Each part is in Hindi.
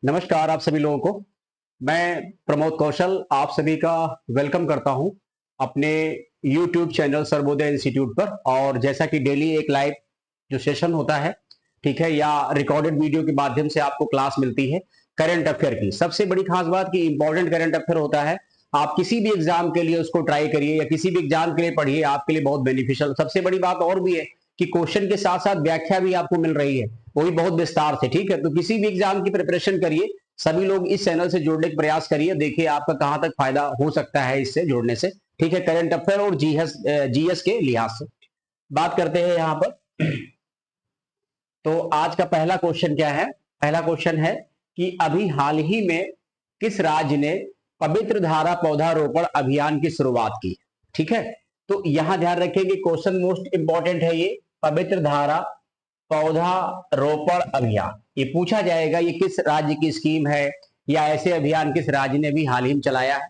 नमस्कार आप सभी लोगों को। मैं प्रमोद कौशल आप सभी का वेलकम करता हूं अपने YouTube चैनल सर्वोदय इंस्टीट्यूट पर। और जैसा कि डेली एक लाइव जो सेशन होता है, ठीक है, या रिकॉर्डेड वीडियो के माध्यम से आपको क्लास मिलती है करंट अफेयर की। सबसे बड़ी खास बात कि इंपॉर्टेंट करंट अफेयर होता है। आप किसी भी एग्जाम के लिए उसको ट्राई करिए या किसी भी एग्जाम के लिए पढ़िए, आपके लिए बहुत बेनिफिशियल। सबसे बड़ी बात और भी है कि क्वेश्चन के साथ साथ व्याख्या भी आपको मिल रही है, वो भी बहुत विस्तार से। ठीक है, तो किसी भी एग्जाम की प्रिपरेशन करिए, सभी लोग इस चैनल से जुड़ने का प्रयास करिए, देखिए आपका कहां तक फायदा हो सकता है इससे जुड़ने से। ठीक है, करंट अफेयर और जीएस के लिहाज से बात करते हैं यहां पर। तो आज का पहला क्वेश्चन क्या है? पहला क्वेश्चन है कि अभी हाल ही में किस राज्य ने पवित्र धारा पौधारोपण अभियान की शुरुआत की? ठीक है, तो यहां ध्यान रखेंगे, क्वेश्चन मोस्ट इंपॉर्टेंट है ये। पवित्र धारा पौधारोपण अभियान ये पूछा जाएगा, ये किस राज्य की स्कीम है या ऐसे अभियान किस राज्य ने भी हाल ही में चलाया है?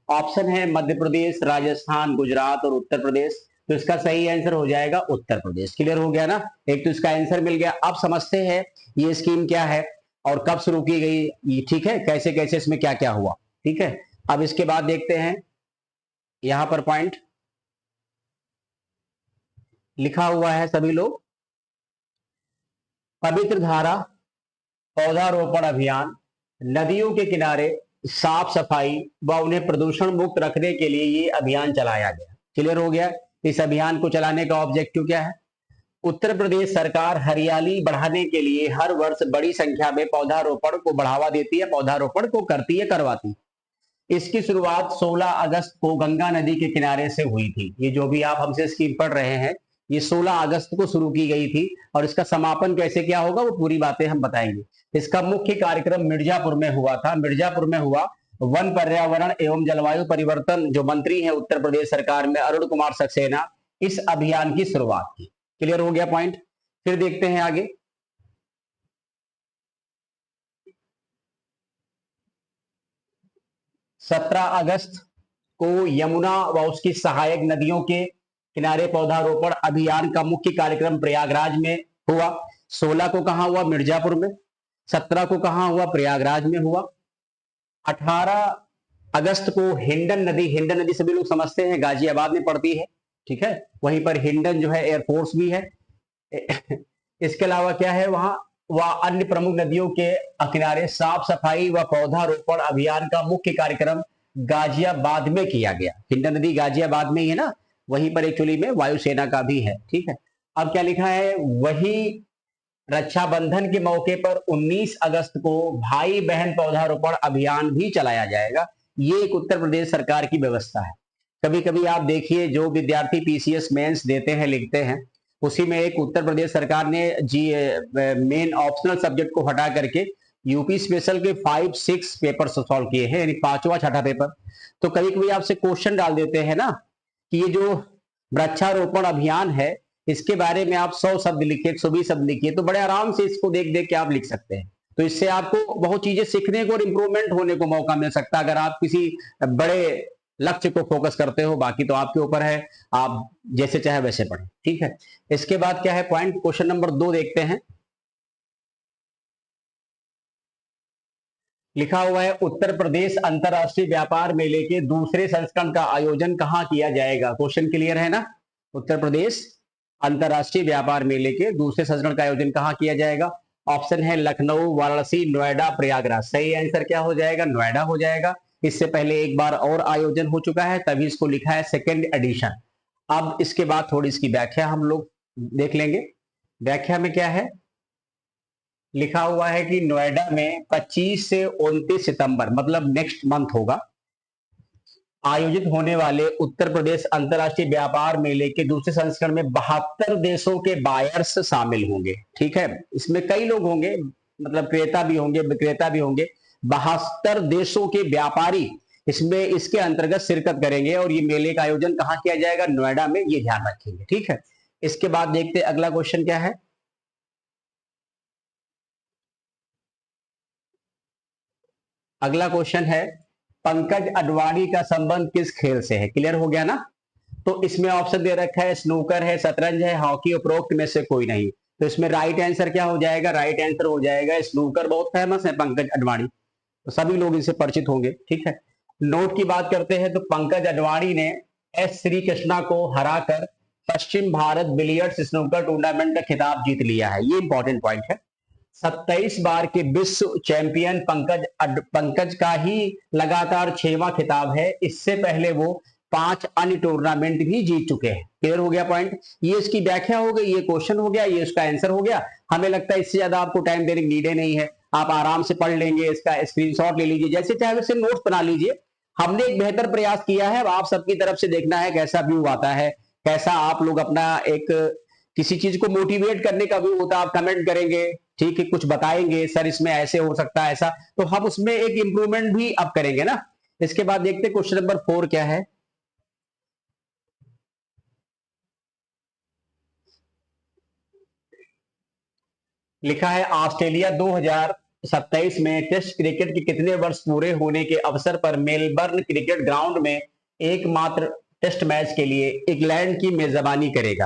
ऑप्शन है मध्य प्रदेश, राजस्थान, गुजरात और उत्तर प्रदेश। तो इसका सही आंसर हो जाएगा उत्तर प्रदेश। क्लियर हो गया ना? एक तो इसका आंसर मिल गया। अब समझते हैं ये स्कीम क्या है और कब शुरू की गई, ठीक है, कैसे कैसे इसमें क्या क्या हुआ। ठीक है, अब इसके बाद देखते हैं यहां पर पॉइंट लिखा हुआ है सभी लोग। पवित्र धारा पौधारोपण अभियान नदियों के किनारे साफ सफाई व उन्हें प्रदूषण मुक्त रखने के लिए ये अभियान चलाया गया। क्लियर हो गया? इस अभियान को चलाने का ऑब्जेक्टिव क्या है? उत्तर प्रदेश सरकार हरियाली बढ़ाने के लिए हर वर्ष बड़ी संख्या में पौधारोपण को बढ़ावा देती है, पौधारोपण को करती है, करवाती है। इसकी शुरुआत 16 अगस्त को गंगा नदी के किनारे से हुई थी। ये जो भी आप हमसे स्कीम पढ़ रहे हैं, ये 16 अगस्त को शुरू की गई थी। और इसका समापन कैसे क्या होगा वो पूरी बातें हम बताएंगे। इसका मुख्य कार्यक्रम मिर्जापुर में हुआ था। मिर्जापुर में हुआ। वन, पर्यावरण एवं जलवायु परिवर्तन जो मंत्री है उत्तर प्रदेश सरकार में, अरुण कुमार सक्सेना, इस अभियान की शुरुआत की। क्लियर हो गया पॉइंट? फिर देखते हैं आगे। 17 अगस्त को यमुना व उसकी सहायक नदियों के किनारे पौधारोपण अभियान का मुख्य कार्यक्रम प्रयागराज में हुआ। 16 को कहां हुआ? मिर्जापुर में। 17 को कहां हुआ? प्रयागराज में हुआ। 18 अगस्त को हिंडन नदी, हिंडन नदी सभी लोग समझते हैं गाजियाबाद में पड़ती है। ठीक है, वहीं पर हिंडन जो है एयरफोर्स भी है। इसके अलावा क्या है वहां? व अन्य प्रमुख नदियों के किनारे साफ सफाई व पौधारोपण अभियान का मुख्य कार्यक्रम गाजियाबाद में किया गया। हिंडन नदी गाजियाबाद में ही है ना, वहीं पर एक्चुअली में वायुसेना का भी है। ठीक है, अब क्या लिखा है? वही रक्षाबंधन के मौके पर 19 अगस्त को भाई बहन पौधारोपण अभियान भी चलाया जाएगा। ये एक उत्तर प्रदेश सरकार की व्यवस्था है। कभी कभी आप देखिए जो विद्यार्थी पीसीएस मेंस देते हैं, लिखते हैं, उसी में एक उत्तर प्रदेश सरकार ने जी मेन ऑप्शनल सब्जेक्ट को हटा करके यूपी स्पेशल के 5-6 पेपर सॉल्व किए हैं, यानी पांचवा छठा पेपर। तो कभी कभी आपसे क्वेश्चन डाल देते हैं ना कि ये जो वृक्षारोपण अभियान है इसके बारे में आप 100 शब्द लिखिए, 120 शब्द लिखिए, तो बड़े आराम से इसको देख देख के आप लिख सकते हैं। तो इससे आपको बहुत चीजें सीखने को और इंप्रूवमेंट होने को मौका मिल सकता है अगर आप किसी बड़े लक्ष्य को फोकस करते हो। बाकी तो आपके ऊपर है, आप जैसे चाहे वैसे पढ़ें। ठीक है, इसके बाद क्या है पॉइंट? क्वेश्चन नंबर 2 देखते हैं। लिखा हुआ है उत्तर प्रदेश अंतरराष्ट्रीय व्यापार मेले के दूसरे संस्करण का आयोजन कहां किया जाएगा? क्वेश्चन क्लियर है ना? उत्तर प्रदेश अंतरराष्ट्रीय व्यापार मेले के दूसरे संस्करण का आयोजन कहां किया जाएगा? ऑप्शन है लखनऊ, वाराणसी, नोएडा, प्रयागराज। सही आंसर क्या हो जाएगा? नोएडा हो जाएगा। इससे पहले एक बार और आयोजन हो चुका है, तभी इसको लिखा है सेकेंड एडिशन। अब इसके बाद थोड़ी इसकी व्याख्या हम लोग देख लेंगे। व्याख्या में क्या है लिखा हुआ है कि नोएडा में 25 से 29 सितंबर मतलब नेक्स्ट मंथ होगा आयोजित होने वाले उत्तर प्रदेश अंतरराष्ट्रीय व्यापार मेले के दूसरे संस्करण में 72 देशों के बायर्स शामिल होंगे। ठीक है, इसमें कई लोग होंगे, मतलब क्रेता भी होंगे, विक्रेता भी होंगे। 72 देशों के व्यापारी इसमें इसके अंतर्गत शिरकत करेंगे और ये मेले का आयोजन कहां किया जाएगा? नोएडा में। ये ध्यान रखेंगे। ठीक है, इसके बाद देखते अगला क्वेश्चन क्या है। अगला क्वेश्चन है पंकज अडवाणी का संबंध किस खेल से है? क्लियर हो गया ना? तो इसमें ऑप्शन दे रखा है स्नूकर है, शतरंज है, हॉकी, उपरोक्त में से कोई नहीं। तो इसमें राइट आंसर क्या हो जाएगा? राइट आंसर हो जाएगा स्नूकर। बहुत फेमस है पंकज अडवाणी, तो सभी लोग इनसे परिचित होंगे। ठीक है, नोट की बात करते हैं तो पंकज अडवाणी ने एस श्री कृष्णा को हराकर पश्चिम भारत बिलियर्ड्स स्नूकर टूर्नामेंट का खिताब जीत लिया है। ये इंपॉर्टेंट पॉइंट है। 27 बार के विश्व चैंपियन पंकज का ही लगातार 6वां खिताब है। इससे पहले वो 5 अन्य टूर्नामेंट भी जीत चुके हैं। क्लियर हो गया पॉइंट? ये इसकी व्याख्या हो गई, ये क्वेश्चन हो गया, ये इसका आंसर हो गया। हमें लगता है इससे ज्यादा आपको टाइम देने की नीड नहीं है, आप आराम से पढ़ लेंगे, इसका स्क्रीनशॉट ले लीजिए, जैसे चाहे वैसे नोट्स बना लीजिए। हमने एक बेहतर प्रयास किया है, अब आप सबकी तरफ से देखना है कैसा व्यू आता है, कैसा आप लोग अपना एक किसी चीज को मोटिवेट करने का व्यू होता है। आप कमेंट करेंगे, ठीक है, कुछ बताएंगे, सर इसमें ऐसे हो सकता है ऐसा, तो हम उसमें एक इंप्रूवमेंट भी अब करेंगे ना। इसके बाद देखते हैं क्वेश्चन नंबर 4 क्या है। लिखा है ऑस्ट्रेलिया 2027 में टेस्ट क्रिकेट के कितने वर्ष पूरे होने के अवसर पर मेलबर्न क्रिकेट ग्राउंड में एकमात्र टेस्ट मैच के लिए इंग्लैंड की मेजबानी करेगा?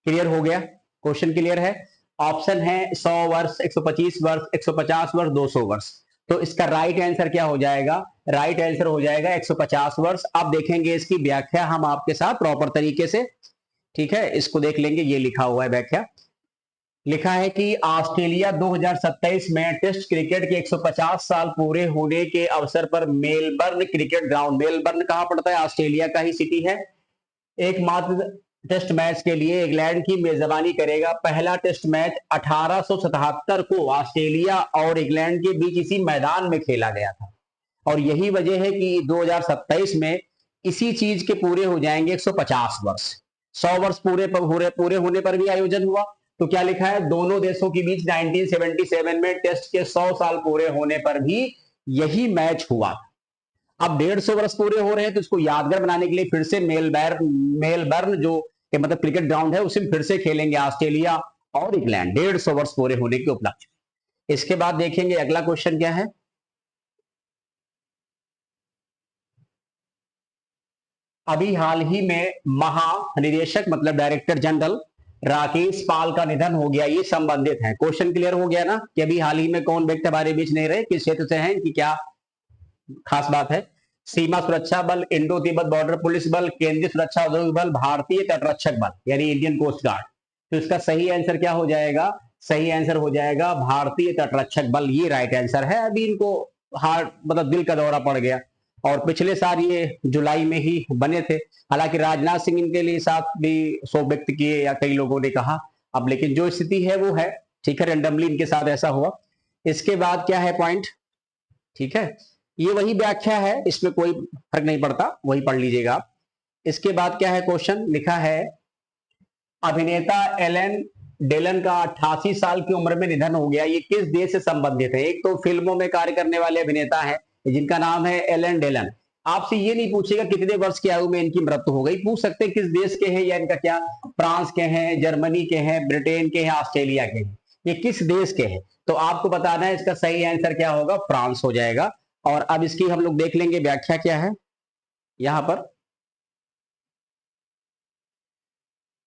क्लियर हो गया? क्वेश्चन क्लियर है? ऑप्शन है 100 वर्ष, 125 वर्ष, 150 वर्ष, 200 वर्ष। तो इसका राइट आंसर क्या हो जाएगा? राइट आंसर हो जाएगा 150 वर्ष। अब देखेंगे इसकी व्याख्या हम आपके साथ प्रॉपर तरीके से। ठीक है, इसको देख लेंगे, ये लिखा हुआ है व्याख्या। लिखा है कि ऑस्ट्रेलिया 2027 में टेस्ट क्रिकेट के 150 साल पूरे होने के अवसर पर मेलबर्न क्रिकेट ग्राउंड, मेलबर्न कहां पड़ता है? ऑस्ट्रेलिया का ही सिटी है, एकमात्र टेस्ट मैच के लिए इंग्लैंड की मेजबानी करेगा। पहला टेस्ट मैच 1877 को ऑस्ट्रेलिया और इंग्लैंड के बीच इसी मैदान में खेला गया था, और यही वजह है कि 2027 में इसी चीज के पूरे हो जाएंगे 150 वर्ष। 100 वर्ष पूरे होने पर भी आयोजन हुआ। तो क्या लिखा है? दोनों देशों के बीच 1977 में टेस्ट के 100 साल पूरे होने पर भी यही मैच हुआ। अब 150 वर्ष पूरे हो रहे हैं, तो इसको यादगार बनाने के लिए फिर से मेलबर्न जो मतलब क्रिकेट ग्राउंड है उसी में फिर से खेलेंगे ऑस्ट्रेलिया और इंग्लैंड 150 वर्ष पूरे होने के उपलक्ष्य। इसके बाद देखेंगे अगला क्वेश्चन क्या है। अभी हाल ही में महानिदेशक मतलब डायरेक्टर जनरल राकेश पाल का निधन हो गया, ये संबंधित है। क्वेश्चन क्लियर हो गया ना कि अभी हाल ही में कौन व्यक्ति हमारे बीच नहीं रहे, किस क्षेत्र से हैं, इनकी क्या खास बात है? सीमा सुरक्षा बल, इंडो तिब्बत बॉर्डर पुलिस बल, केंद्रीय सुरक्षा औद्योगिक बल, भारतीय तटरक्षक बल यानी इंडियन कोस्ट गार्ड। तो इसका सही आंसर क्या हो जाएगा? सही आंसर हो जाएगा भारतीय तटरक्षक बल, ये राइट आंसर है। अभी इनको हार्ट मतलब दिल का दौरा पड़ गया, और पिछले साल ये जुलाई में ही बने थे। हालांकि राजनाथ सिंह इनके लिए साथ भी शोक व्यक्त किए या कई लोगों ने कहा, अब लेकिन जो स्थिति है वो है। ठीक है, रेंडमली इनके साथ ऐसा हुआ। इसके बाद क्या है पॉइंट? ठीक है, ये वही व्याख्या है, इसमें कोई फर्क नहीं पड़ता, वही पढ़ लीजिएगा आप। इसके बाद क्या है क्वेश्चन? लिखा है अभिनेता एलन डेलन का 88 साल की उम्र में निधन हो गया, ये किस देश से संबंधित है? एक तो फिल्मों में कार्य करने वाले अभिनेता है जिनका नाम है एलन डेलन। आपसे ये नहीं पूछेगा कितने वर्ष की आयु में इनकी मृत्यु हो गई, पूछ सकते हैं किस देश के हैं या इनका क्या, फ्रांस के हैं, जर्मनी के हैं, ब्रिटेन के हैं, ऑस्ट्रेलिया के हैं, ये किस देश के हैं? तो आपको बताना है, इसका सही आंसर क्या होगा? फ्रांस हो जाएगा। और अब इसकी हम लोग देख लेंगे व्याख्या क्या है। यहां पर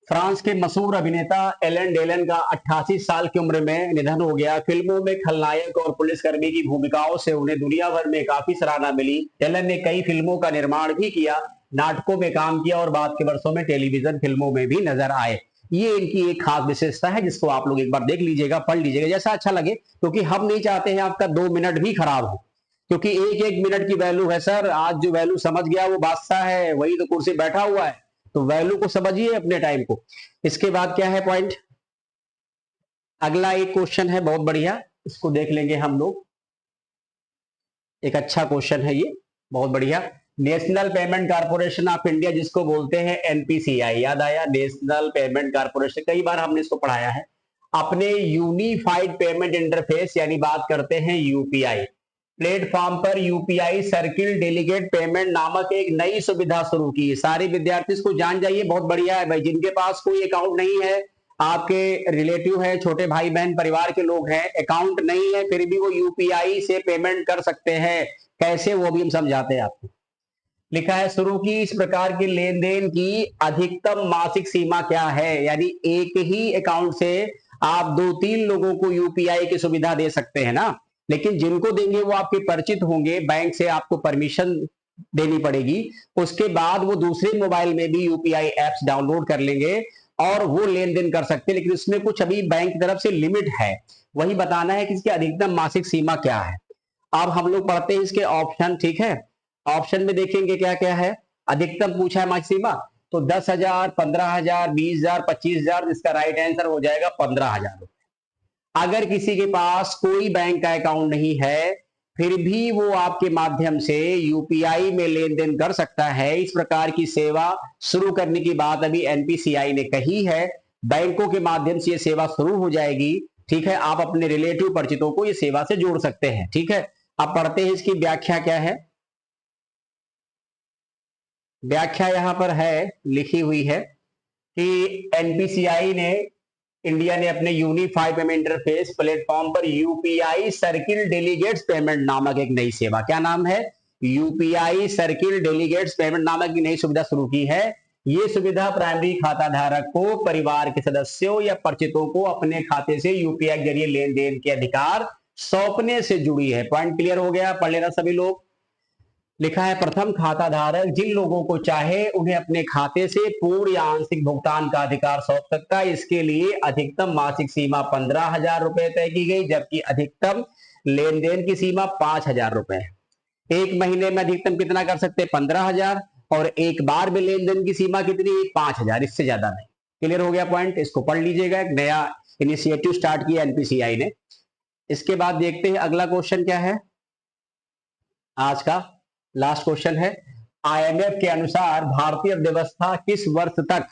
फ्रांस के मशहूर अभिनेता एलन डेलन का 88 साल की उम्र में निधन हो गया। फिल्मों में खलनायक और पुलिसकर्मी की भूमिकाओं से उन्हें दुनिया भर में काफी सराहना मिली। डेलन ने कई फिल्मों का निर्माण भी किया, नाटकों में काम किया और बाद के वर्षों में टेलीविजन फिल्मों में भी नजर आए। ये इनकी एक खास विशेषता है जिसको आप लोग एक बार देख लीजिएगा, पढ़ लीजिएगा, जैसा अच्छा लगे, क्योंकि हम नहीं चाहते हैं आपका 2 मिनट भी खराब हो, क्योंकि एक एक मिनट की वैल्यू है सर। आज जो वैल्यू समझ गया वो बादशाह है, वही तो कुर्सी बैठा हुआ है, तो वैल्यू को समझिए अपने टाइम को। इसके बाद क्या है पॉइंट? अगला एक क्वेश्चन है बहुत बढ़िया, इसको देख लेंगे हम लोग। एक अच्छा क्वेश्चन है ये, बहुत बढ़िया। National payment corporation of India जिसको बोलते हैं एनपीसीआई, याद आया? नेशनल पेमेंट कारपोरेशन, कई बार हमने इसको पढ़ाया है। अपने यूनिफाइड पेमेंट इंटरफेस यानी बात करते हैं यूपीआई प्लेटफॉर्म पर यूपीआई सर्किल डेलीगेट पेमेंट नामक एक नई सुविधा शुरू की। सारे विद्यार्थी इसको जान जाइए, बहुत बढ़िया है भाई। जिनके पास कोई अकाउंट नहीं है, आपके रिलेटिव है, छोटे भाई बहन परिवार के लोग हैं, अकाउंट नहीं है, फिर भी वो यूपीआई से पेमेंट कर सकते हैं। कैसे, वो भी हम समझाते हैं आपको। लिखा है शुरू की इस प्रकार के लेन देन की अधिकतम मासिक सीमा क्या है? यानी एक ही अकाउंट से आप 2-3 लोगों को यूपीआई की सुविधा दे सकते हैं ना, लेकिन जिनको देंगे वो आपके परिचित होंगे, बैंक से आपको परमिशन देनी पड़ेगी, उसके बाद वो दूसरे मोबाइल में भी यूपीआई एप्स डाउनलोड कर लेंगे और वो लेन देन कर सकते हैं। लेकिन इसमें कुछ अभी बैंक की तरफ से लिमिट है, वही बताना है कि इसकी अधिकतम मासिक सीमा क्या है। अब हम लोग पढ़ते हैं इसके ऑप्शन, ठीक है। ऑप्शन में देखेंगे क्या क्या है। अधिकतम पूछा है मासिक सीमा, तो 10,000, 15,000, 20,000, 25,000, इसका राइट आंसर हो जाएगा 15,000 रुपए। अगर किसी के पास कोई बैंक का अकाउंट नहीं है, फिर भी वो आपके माध्यम से यूपीआई में लेन देन कर सकता है। इस प्रकार की सेवा शुरू करने की बात अभी एनपीसीआई ने कही है। बैंकों के माध्यम से ये सेवा शुरू हो जाएगी, ठीक है। आप अपने रिलेटिव परिचितों को ये सेवा से जोड़ सकते हैं, ठीक है। अब पढ़ते हैं इसकी व्याख्या क्या है। व्याख्या यहां पर है, लिखी हुई है कि एनपीसीआई ने, इंडिया ने अपने यूनिफाइड पेमेंट इंटरफेस प्लेटफॉर्म पर यूपीआई सर्किल डेलीगेट्स पेमेंट नामक एक नई सेवा, क्या नाम है, यूपीआई सर्किल डेलीगेट्स पेमेंट नामक नई सुविधा शुरू की है। ये सुविधा प्राइमरी खाता धारक को परिवार के सदस्यों या परिचितों को अपने खाते से यूपीआई के जरिए लेन देन के अधिकार सौंपने से जुड़ी है। पॉइंट क्लियर हो गया, पढ़ लेना सभी लोग। लिखा है प्रथम खाता धारक जिन लोगों को चाहे उन्हें अपने खाते से पूर्ण या आंशिक भुगतान का अधिकार सौंप सकता है। इसके लिए अधिकतम मासिक सीमा 15,000 रुपए तय की गई, जबकि अधिकतम लेन देन की सीमा 5,000 रुपए है। एक महीने में अधिकतम कितना कर सकते हैं, 15,000, और एक बार में लेन देन की सीमा कितनी, 5,000, इससे ज्यादा नहीं। क्लियर हो गया पॉइंट, इसको पढ़ लीजिएगा। एक नया इनिशिएटिव स्टार्ट किया एनपीसीआई ने। इसके बाद देखते हैं अगला क्वेश्चन क्या है। आज का लास्ट क्वेश्चन है, आईएमएफ के अनुसार भारतीय अर्थव्यवस्था किस वर्ष तक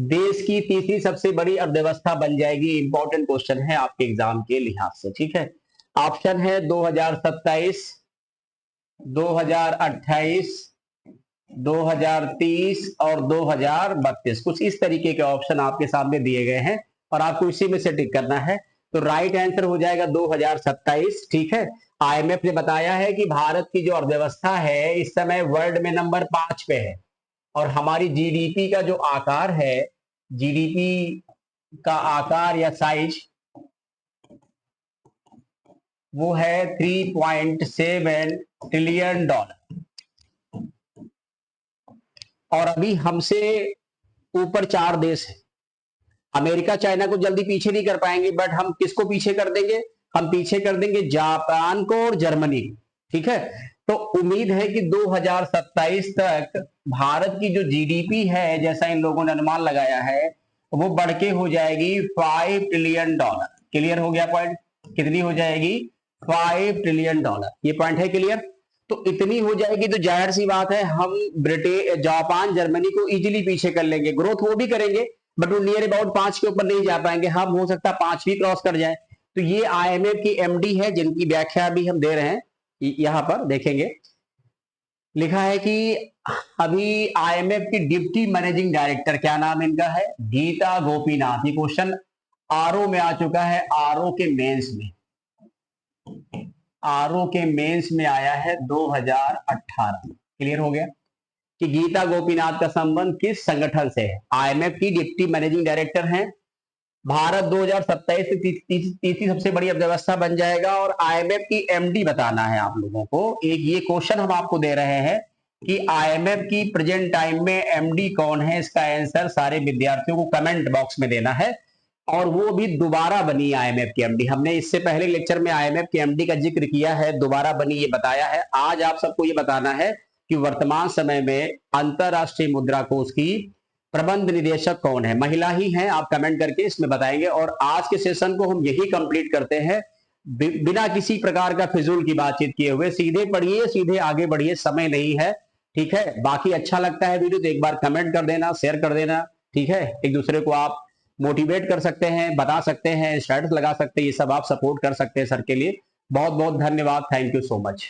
देश की तीसरी सबसे बड़ी अर्थव्यवस्था बन जाएगी। इंपॉर्टेंट क्वेश्चन है आपके एग्जाम के लिहाज से, ठीक है। ऑप्शन है 2027, 2028, 2030 और 2032। कुछ इस तरीके के ऑप्शन आपके सामने दिए गए हैं और आपको इसी में से टिक करना है। तो राइट आंसर हो जाएगा 2027, ठीक है। आईएमएफ ने बताया है कि भारत की जो अर्थव्यवस्था है इस समय वर्ल्ड में नंबर 5 पे है, और हमारी जीडीपी का जो आकार है, जीडीपी का आकार या साइज वो है 3.7 ट्रिलियन डॉलर, और अभी हमसे ऊपर 4 देश है। अमेरिका चाइना को जल्दी पीछे नहीं कर पाएंगे, बट हम किसको पीछे कर देंगे, हम पीछे कर देंगे जापान को और जर्मनी, ठीक है। तो उम्मीद है कि 2027 तक भारत की जो जीडीपी है, जैसा इन लोगों ने अनुमान लगाया है, वो बढ़ के हो जाएगी 5 ट्रिलियन डॉलर। क्लियर हो गया पॉइंट, कितनी हो जाएगी, 5 ट्रिलियन डॉलर। ये पॉइंट है क्लियर। तो इतनी हो जाएगी तो जाहिर सी बात है हम ब्रिटेन, जापान, जर्मनी को इजीली पीछे कर लेंगे। ग्रोथ वो भी करेंगे बट वो नियर अबाउट 5 के ऊपर नहीं जा पाएंगे, हम हो सकता है 5 भी क्रॉस कर जाए। तो ये आईएमएफ की एमडी है जिनकी व्याख्या भी हम दे रहे हैं, यहां पर देखेंगे। लिखा है कि अभी आईएमएफ की डिप्टी मैनेजिंग डायरेक्टर, क्या नाम इनका है, गीता गोपीनाथ। ये क्वेश्चन आरओ में आ चुका है, आरओ के मेंस में, आरओ के मेंस में आया है 2018। क्लियर हो गया कि गीता गोपीनाथ का संबंध किस संगठन से है। आईएमएफ की डिप्टी मैनेजिंग डायरेक्टर हैं। भारत 2027 से तीसरी सबसे बड़ी अर्थव्यवस्था बन जाएगा, और आईएमएफ की एमडी बताना है आप लोगों को। एक ये क्वेश्चन हम आपको दे रहे हैं कि आईएमएफ की प्रेजेंट टाइम में एमडी कौन है। इसका आंसर सारे विद्यार्थियों को कमेंट बॉक्स में देना है, और वो भी दोबारा बनी आईएमएफ की एमडी। हमने इससे पहले लेक्चर में आईएमएफ की एमडी का जिक्र किया है, दोबारा बनी ये बताया है। आज आप सबको ये बताना है कि वर्तमान समय में अंतरराष्ट्रीय मुद्रा कोष की प्रबंध निदेशक कौन है। महिला ही हैं, आप कमेंट करके इसमें बताएंगे। और आज के सेशन को हम यही कंप्लीट करते हैं, बिना किसी प्रकार का फिजूल की बातचीत किए हुए। सीधे पढ़िए, सीधे आगे बढ़िए, समय नहीं है, ठीक है। बाकी अच्छा लगता है वीडियो तो एक बार कमेंट कर देना, शेयर कर देना, ठीक है। एक दूसरे को आप मोटिवेट कर सकते हैं, बता सकते हैं, स्टेटस लगा सकते हैं, ये सब आप सपोर्ट कर सकते हैं सर के लिए। बहुत बहुत धन्यवाद, थैंक यू सो मच।